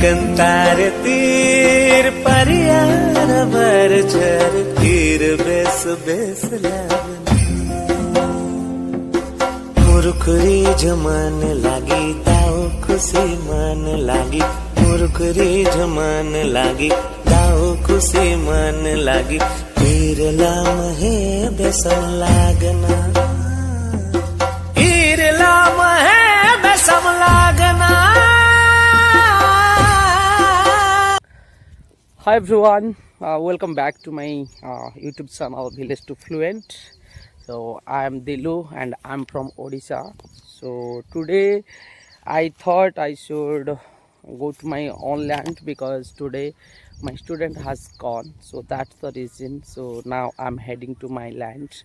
कंतार तीर परियार भर झर तीर बेस बेस लागना मुरखुरी जमान लागी दाओ खुशी मन लागी मुरखुरी जमान लागी दाओ खुशी मन लागी तीर लाम है बेसम लागना तीर लाम है बेसम लागना. Hi everyone, welcome back to my YouTube channel Village to Fluent. So I am Dilu and I'm from Odisha. So today I thought I should go to my own land because today my student has gone. So that's the reason. So now I'm heading to my land.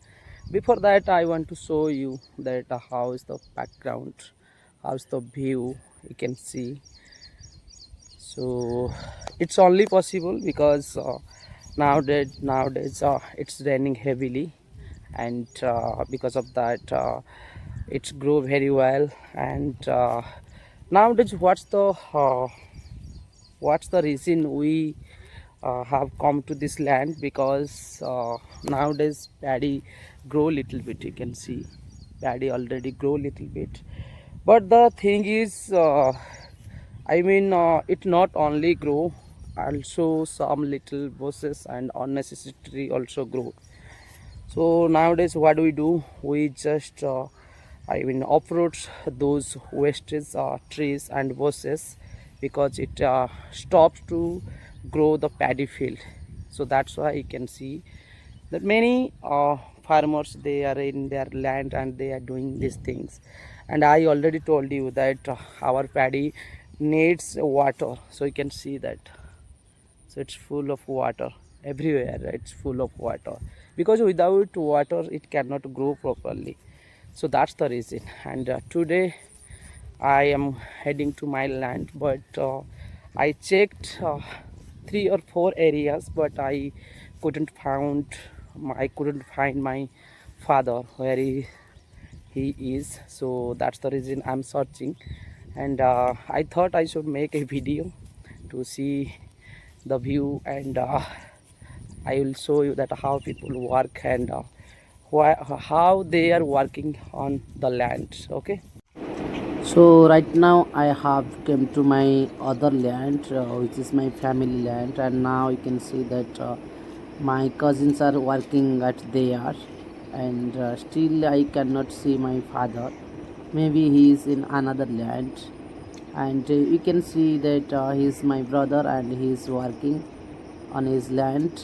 Before that I want to show you that how is the background, how's the view you can see. So it's only possible because nowadays it's raining heavily, and because of that it's grow very well. And nowadays what's the reason we have come to this land, because nowadays paddy grow little bit, you can see paddy already grow little bit. But the thing is it not only grow, also some little bushes and unnecessary tree also grow. So nowadays what do? We just uproot those wastage trees and bushes because it stops to grow the paddy field. So that's why you can see that many farmers, they are in their land and they are doing these things. And I already told you that our paddy needs water, so you can see that. So it's full of water everywhere, right? It's full of water because without water it cannot grow properly. So that's the reason. And today I am heading to my land, but I checked 3 or 4 areas, but I couldn't find my father where he is. So that's the reason I'm searching. And I thought I should make a video to see the view, and I will show you that how people work and how they are working on the land. Okay, so right now I have came to my other land, which is my family land, and now you can see that my cousins are working at there, and still I cannot see my father. Maybe he is in another land. And you can see that he is my brother and he is working on his land.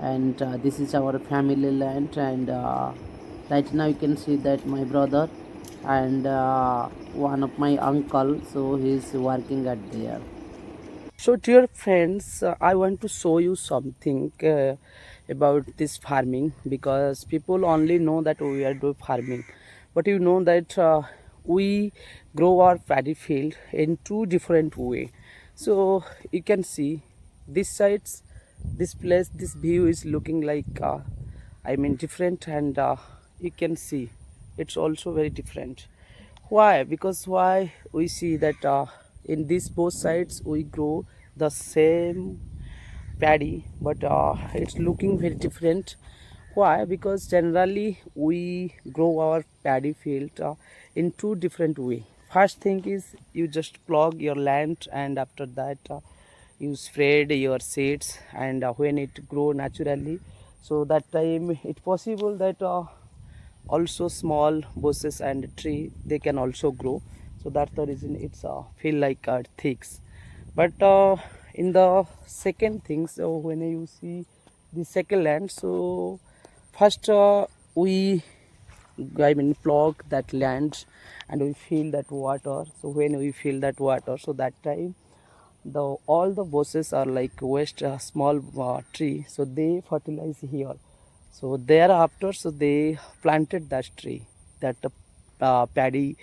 And this is our family land. And right now you can see that my brother and one of my uncle, so he is working at there. So dear friends, I want to show you something about this farming, because people only know that we are doing farming, but you know that we grow our paddy field in 2 different way. So you can see this sides, this place, this view is looking like different, and you can see it's also very different. Why? Because why we see that in these both sides we grow the same paddy, but it's looking very different. Why? Because generally we grow our paddy field in 2 different way. First thing is you just plug your land, and after that you spread your seeds, and when it grow naturally, so that time it's possible that also small bushes and tree they can also grow. So that's the reason it's feel like thicks. But in the second thing, so when you see the second land, so first we plug that land and we fill that water. So when we fill that water, so that time the all the bushes are like waste small tree, so they fertilize here. So thereafter, so they planted that tree, that paddy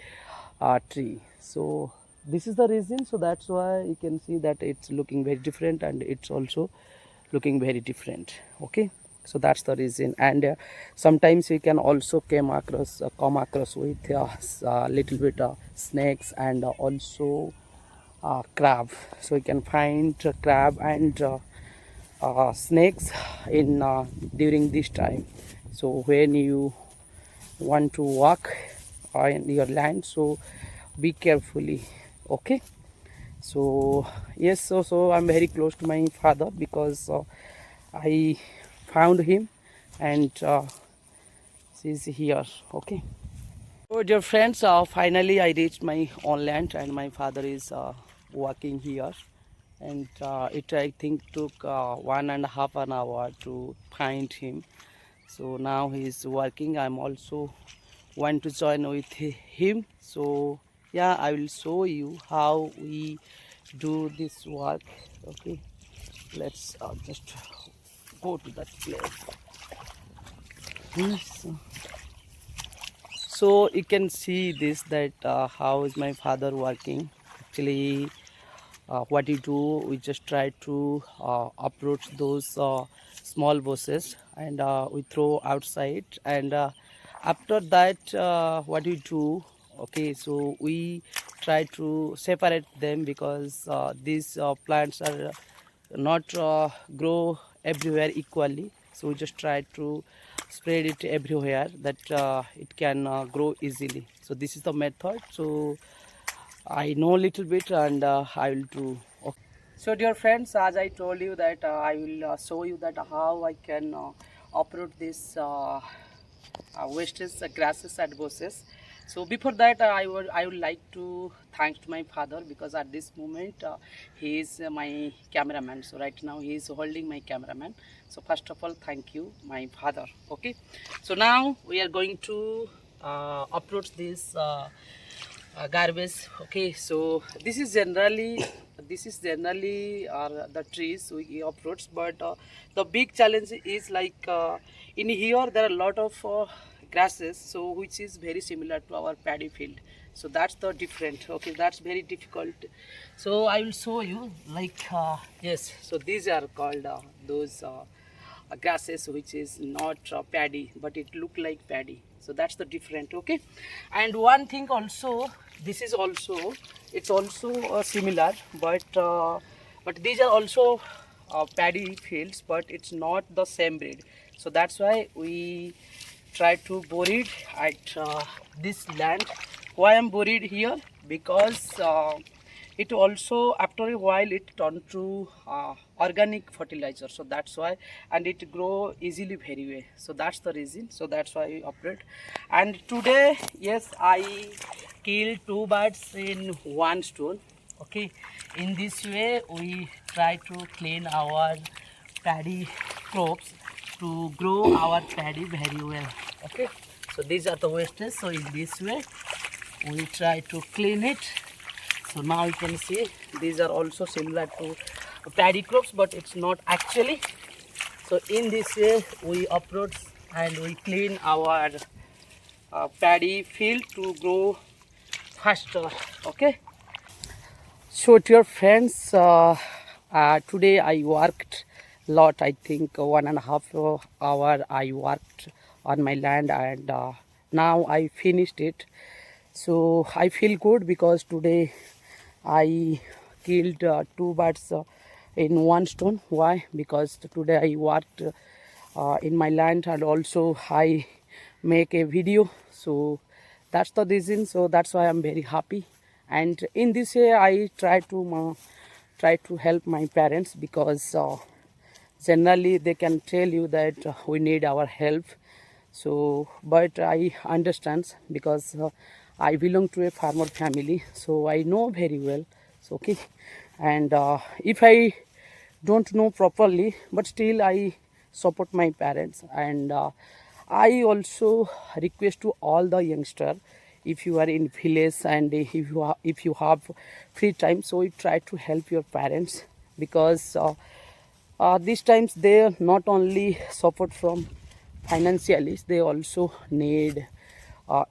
tree. So this is the reason. So that's why you can see that it's looking very different, and it's also looking very different. Okay, so that's the reason. And sometimes you can also come across with little bit snakes, and also crab. So you can find crab and snakes in during this time. So when you want to walk in your land, so be carefully. Okay. So yes, so I'm very close to my father because I found him, and she's here. Okay. So dear friends, finally I reached my own land, and my father is working here, and it I think took 1.5 an hour to find him. So now he is working. I'm also want to join with him. So yeah, I will show you how we do this work. Okay, let's just go to that place. Yes. So you can see this, that how is my father working. Actually, what we do, we just try to approach those small bushes, and we throw outside, and after that what we do, okay, so we try to separate them because these plants are not grow everywhere equally. So we just try to spread it everywhere that it can grow easily. So this is the method. So I know a little bit, and I will do. Okay. So dear friends, as I told you that I will show you that how I can uproot this wastage grasses and bushes. So before that, I would like to thank to my father, because at this moment he is my cameraman. So right now he is holding my cameraman. So first of all, thank you, my father. Okay. So now we are going to uproot this garbage. Okay, so this is generally the trees we uproots, but the big challenge is like in here there are a lot of grasses, so which is very similar to our paddy field. So that's the different. Okay, that's very difficult. So I will show you, like yes, so these are called those grasses which is not paddy, but it look like paddy. So that's the different. Okay. And one thing also, this is also, it's also similar, but these are also paddy fields, but it's not the same breed. So that's why we try to buried at this land. Why I'm buried here? Because it also, after a while, it turned to organic fertilizer. So that's why, and it grow easily very well. So that's the reason. So that's why we operate. And today, yes, I killed 2 birds in 1 stone. Okay, in this way we try to clean our paddy crops to grow our paddy very well. Okay, so these are the wastes. So in this way we try to clean it. So now you can see these are also similar to paddy crops, but it's not actually. So in this way we uproot and we clean our paddy field to grow faster. Okay. So dear friends, today I worked lot. I think 1.5 hour I worked on my land, and now I finished it. So I feel good because today I killed 2 birds in 1 stone. Why? Because today I worked in my land, and also I make a video. So that's the reason. So that's why I'm very happy. And in this way I try to help my parents, because generally they can tell you that we need our help. So but I understand, because I belong to a farmer family, so I know very well. So okay. And if I don't know properly, but still I support my parents. And I also request to all the youngster, if you are in village and if you have free time, so you try to help your parents, because these times they not only support from financially, they also need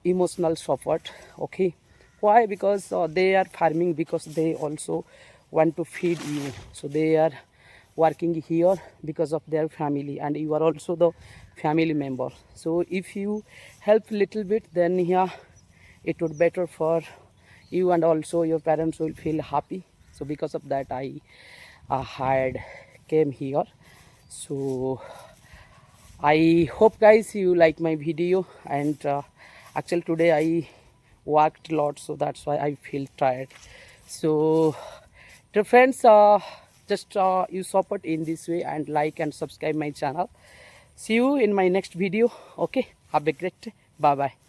emotional support. Okay. Why? Because they are farming, because they also want to feed you. So they are working here because of their family, and you are also the family member. So if you help little bit, then yeah, it would better for you, and also your parents will feel happy. So because of that I had came here. So I hope guys you like my video, and actually today I worked a lot, so that's why I feel tired. So dear friends, just you support in this way and like and subscribe my channel. See you in my next video. Okay, have a great day. Bye bye.